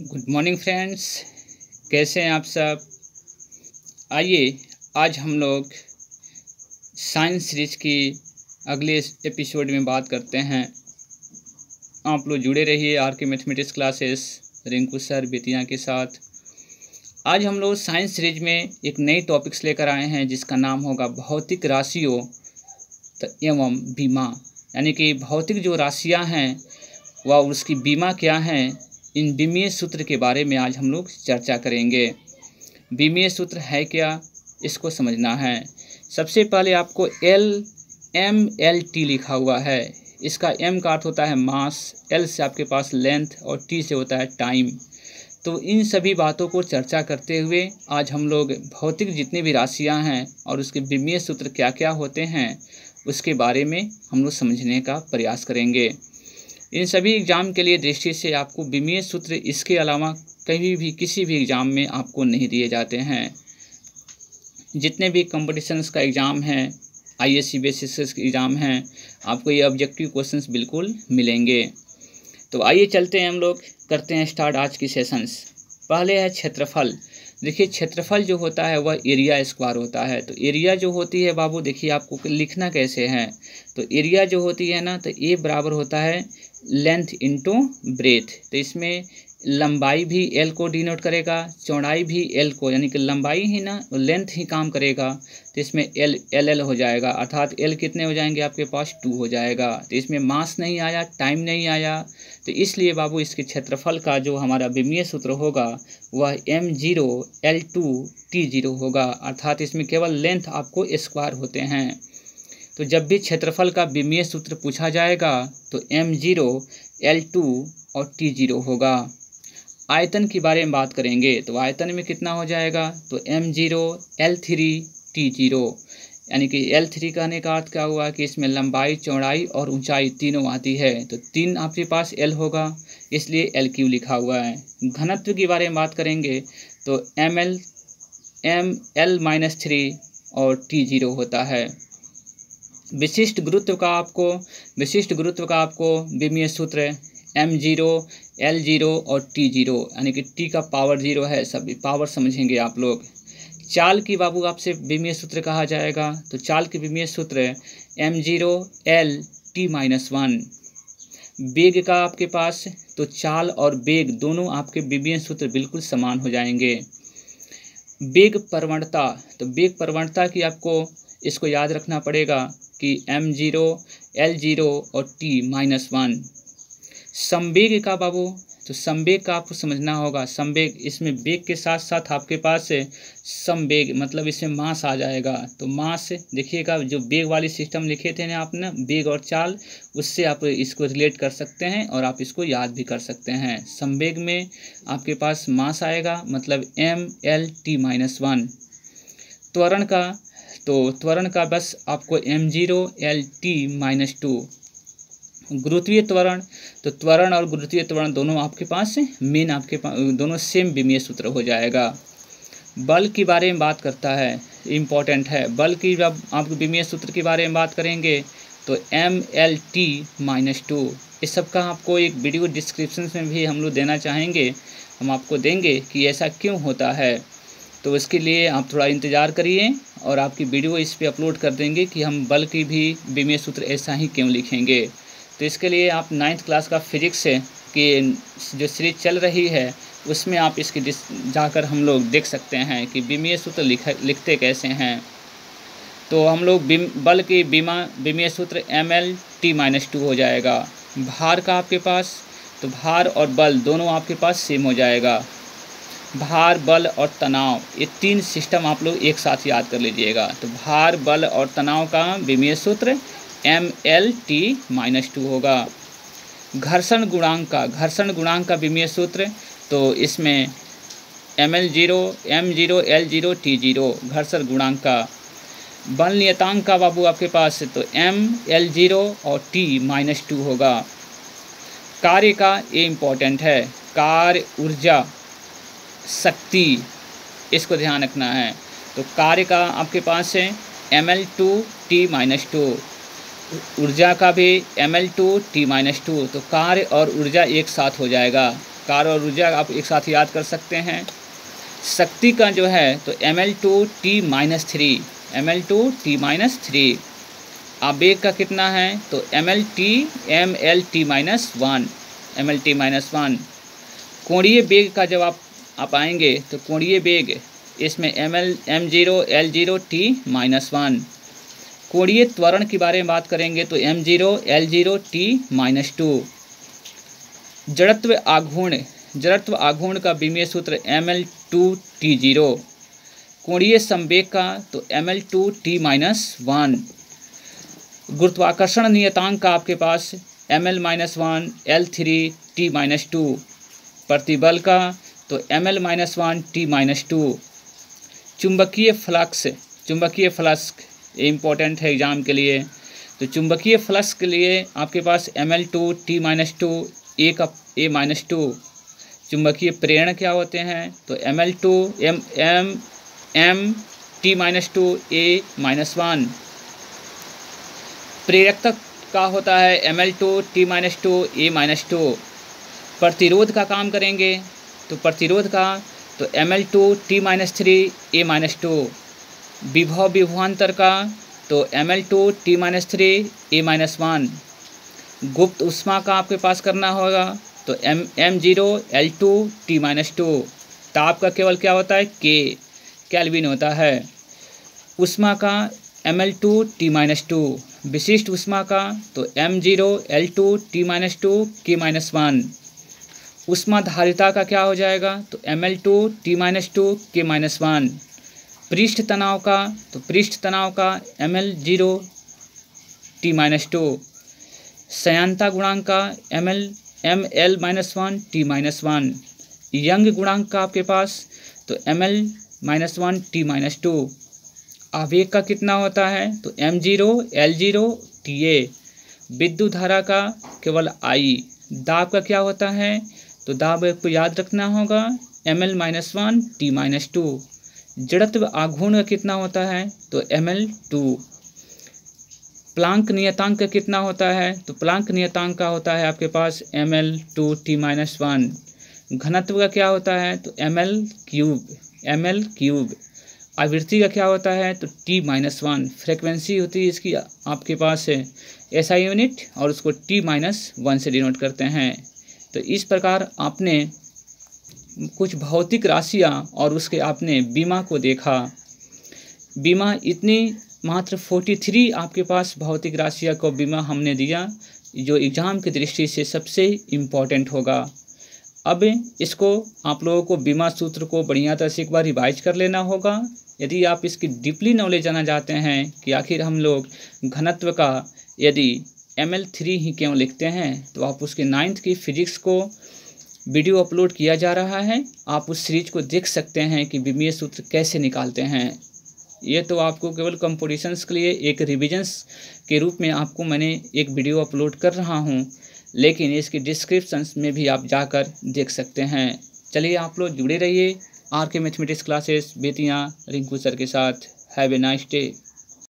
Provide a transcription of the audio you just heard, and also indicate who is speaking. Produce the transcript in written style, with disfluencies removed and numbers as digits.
Speaker 1: Good morning friends, कैसे हैं आप सब। आइए आज हम लोग साइंस सीरीज की अगले एपिसोड में बात करते हैं। आप लोग जुड़े रहिए आर के mathematics classes Rinku sir Bettiah के साथ। आज हम लोग साइंस सीरीज में एक नई टॉपिक्स लेकर आए हैं जिसका नाम होगा भौतिक राशियों एवं बीमा। यानी कि भौतिक जो राशियाँ हैं वह उसकी बीमा क्या हैं, इन बीमीय सूत्र के बारे में आज हम लोग चर्चा करेंगे। बीमीय सूत्र है क्या, इसको समझना है। सबसे पहले आपको LMLT लिखा हुआ है। इसका M का अर्थ होता है मास, L से आपके पास लेंथ और T से होता है टाइम। तो इन सभी बातों को चर्चा करते हुए आज हम लोग भौतिक जितनी भी राशियां हैं और उसके बीमीय सूत्र क्या क्या होते हैं उसके बारे में हम लोग समझने का प्रयास करेंगे। इन सभी एग्ज़ाम के लिए दृष्टि से आपको बीमीय सूत्र इसके अलावा कहीं भी किसी भी एग्ज़ाम में आपको नहीं दिए जाते हैं। जितने भी कंपटीशन्स का एग्ज़ाम है, ISC बेसिस के एग्ज़ाम हैं, आपको ये ऑब्जेक्टिव क्वेश्चंस बिल्कुल मिलेंगे। तो आइए चलते हैं, हम लोग करते हैं स्टार्ट आज की सेशंस। पहले है क्षेत्रफल। देखिए क्षेत्रफल जो होता है वह एरिया स्क्वायर होता है। तो एरिया जो होती है बाबू, देखिए आपको लिखना कैसे है। तो एरिया जो होती है ना, तो ए बराबर होता है लेंथ इंटू ब्रेथ। तो इसमें लंबाई भी L को डिनोट करेगा, चौड़ाई भी L को, यानी कि लंबाई ही ना लेंथ ही काम करेगा। तो इसमें LL हो जाएगा, अर्थात L कितने हो जाएंगे आपके पास 2 हो जाएगा। तो इसमें मास नहीं आया, टाइम नहीं आया। तो इसलिए बाबू इसके क्षेत्रफल का जो हमारा बीमीय सूत्र होगा वह M0L2T0 होगा, अर्थात इसमें केवल लेंथ आपको स्क्वायर होते हैं। तो जब भी क्षेत्रफल का बीमीय सूत्र पूछा जाएगा तो M0 L2 और T0 होगा। आयतन के बारे में बात करेंगे तो आयतन में कितना हो जाएगा, तो M0 L3 T0, यानी कि L3 कहने का अर्थ क्या हुआ कि इसमें लंबाई, चौड़ाई और ऊंचाई तीनों आती है। तो 3 आपके पास L होगा, इसलिए LQ लिखा हुआ है। घनत्व के बारे में बात करेंगे तो ML-3 और T0 होता है। विशिष्ट गुरुत्व का आपको बीमीय सूत्र M0 L0 और T0, यानी कि T का पावर 0 है, सभी पावर समझेंगे आप लोग। चाल की बाबू आपसे बीमीय सूत्र कहा जाएगा, तो चाल की बीमीय सूत्र M0 L T-1। वेग का आपके पास, तो चाल और वेग दोनों आपके बीमीय सूत्र बिल्कुल समान हो जाएंगे। वेग प्रवणता, तो वेग प्रवणता की आपको इसको याद रखना पड़ेगा कि M0 L0 और T-1। संवेग का बाबू, तो संवेग का आपको समझना होगा। संवेग, इसमें वेग के साथ साथ आपके पास संवेग मतलब इसमें मास आ जाएगा। तो मास देखिएगा, जो वेग वाली सिस्टम लिखे थे ना आपने, वेग और चाल, उससे आप इसको रिलेट कर सकते हैं और आप इसको याद भी कर सकते हैं। संवेग में आपके पास मास आएगा, मतलब ML-T-1। त्वरण का, तो त्वरण का बस आपको M0 L-T-2। गुरुत्वीय त्वरण, तो त्वरण और गुरुत्वीय त्वरण दोनों आपके पास मेन, आपके पास दोनों सेम बीमीय सूत्र हो जाएगा। बल के बारे में बात करता है, इम्पोर्टेंट है। बल की जब आप बीमीय सूत्र के बारे में बात करेंगे तो ML-T-2। इस सब का आपको एक वीडियो डिस्क्रिप्शन में भी हम लोग देना चाहेंगे, हम आपको देंगे कि ऐसा क्यों होता है। तो इसके लिए आप थोड़ा इंतज़ार करिए और आपकी वीडियो इस पर अपलोड कर देंगे कि हम बल की भी बीमीय सूत्र ऐसा ही क्यों लिखेंगे। तो इसके लिए आप 9th क्लास का फिजिक्स की जो सीरीज चल रही है उसमें आप इसकी जाकर हम लोग देख सकते हैं कि बीमीय सूत्र लिखते कैसे हैं। तो हम लोग बल की बीमीय सूत्र ML-T-2 हो जाएगा। भार का आपके पास, तो भार और बल दोनों आपके पास सेम हो जाएगा। भार, बल और तनाव, ये 3 सिस्टम आप लोग एक साथ याद कर लीजिएगा। तो भार, बल और तनाव का बीमीय सूत्र ML-T-2 होगा। घर्षण गुणांक का बीमीय सूत्र, तो इसमें M0 L0 T0 घर्षण गुणांक का। बल नियतांक का बाबू आपके पास, तो ML0 और T-2 होगा। कार्य का, ये इम्पोर्टेंट है, कार्य, ऊर्जा, शक्ति, इसको ध्यान रखना है। तो कार्य का आपके पास है ML2 T-2, ऊर्जा का भी ML2 T-2। तो कार्य और ऊर्जा एक साथ हो जाएगा। कार्य और ऊर्जा आप एक साथ याद कर सकते हैं। शक्ति का जो है तो mL/T-3, mL/T-3। आवेग का कितना है तो mL/T-1, mL/T-1। कोणीय वेग का जब आप आएंगे तो कोणीय वेग इसमें m0 L0 T-1। कोणीय त्वरण के बारे में बात करेंगे तो m0 L0 T-2। जड़त्व आघूर्ण का विमीय सूत्र mL/T0। कोणीय संवेग का तो mL/T-1। गुरुत्वाकर्षण नियतांक का आपके पास mL-1 L3 T-2। प्रतिबल का तो mL-1 T-2। चुंबकीय फ्लक्स इम्पोर्टेंट है एग्जाम के लिए। तो चुंबकीय फ्लक्स के लिए आपके पास mL2 T-2 A-2। चुंबकीय प्रेरण क्या होते हैं तो mL2 T-2 A-1। प्रेरकत्व का होता है mL2 T-2 A-2। प्रतिरोध का काम करेंगे तो प्रतिरोध का तो mL2 T-3 A-2। विभवांतर का तो mL2 T-3 A-1। गुप्त ऊष्मा का आपके पास करना होगा तो m0 L2 T-2। ताप का केवल क्या होता है केल्विन होता है। ऊष्मा का mL2 T-2। विशिष्ट ऊष्मा का तो m0 L2 T-2 K-1। ऊष्मा धारिता का क्या हो जाएगा तो mL2 T-2 K-1। पृष्ठ तनाव का mL0 T-2। संयानता गुणांक का mL-1 T-1। यंग गुणांक का आपके पास तो mL-1 T-2। आवेग का कितना होता है तो m0 L0 TA। विद्युत धारा का केवल I। दाब का क्या होता है तो दाब को याद रखना होगा mL-1 T-2। जड़त्व आघूर्ण का कितना होता है तो mL2। प्लांक नियतांक कितना होता है तो प्लांक नियतांक का होता है आपके पास mL2 T-1। घनत्व का क्या होता है तो mL3। आवृत्ति का क्या होता है तो T-1। फ्रीक्वेंसी होती है इसकी आपके पास SI यूनिट और उसको T-1 से डिनोट करते हैं। तो इस प्रकार आपने कुछ भौतिक राशियाँ और उसके आपने बीमा को देखा। बीमा इतनी मात्र 43 आपके पास भौतिक राशियाँ को बीमा हमने दिया जो एग्ज़ाम की दृष्टि से सबसे इम्पोर्टेंट होगा। अब इसको आप लोगों को बीमा सूत्र को बढ़िया तरह से एक बार रिवाइज कर लेना होगा। यदि आप इसकी डीपली नॉलेज जाना चाहते हैं कि आखिर हम लोग घनत्व का यदि mL3 ही क्यों लिखते हैं तो आप उसके 9th की फिजिक्स को वीडियो अपलोड किया जा रहा है। आप उस सीरीज को देख सकते हैं कि विमीय सूत्र कैसे निकालते हैं। ये तो आपको केवल कंपटीशंस के लिए एक रिविजन्स के रूप में आपको मैंने एक वीडियो अपलोड कर रहा हूँ, लेकिन इसकी डिस्क्रिप्शंस में भी आप जाकर देख सकते हैं। चलिए आप लोग जुड़े रहिए RK mathematics classes Bettiah Rinku sir के साथ। Have a nice day.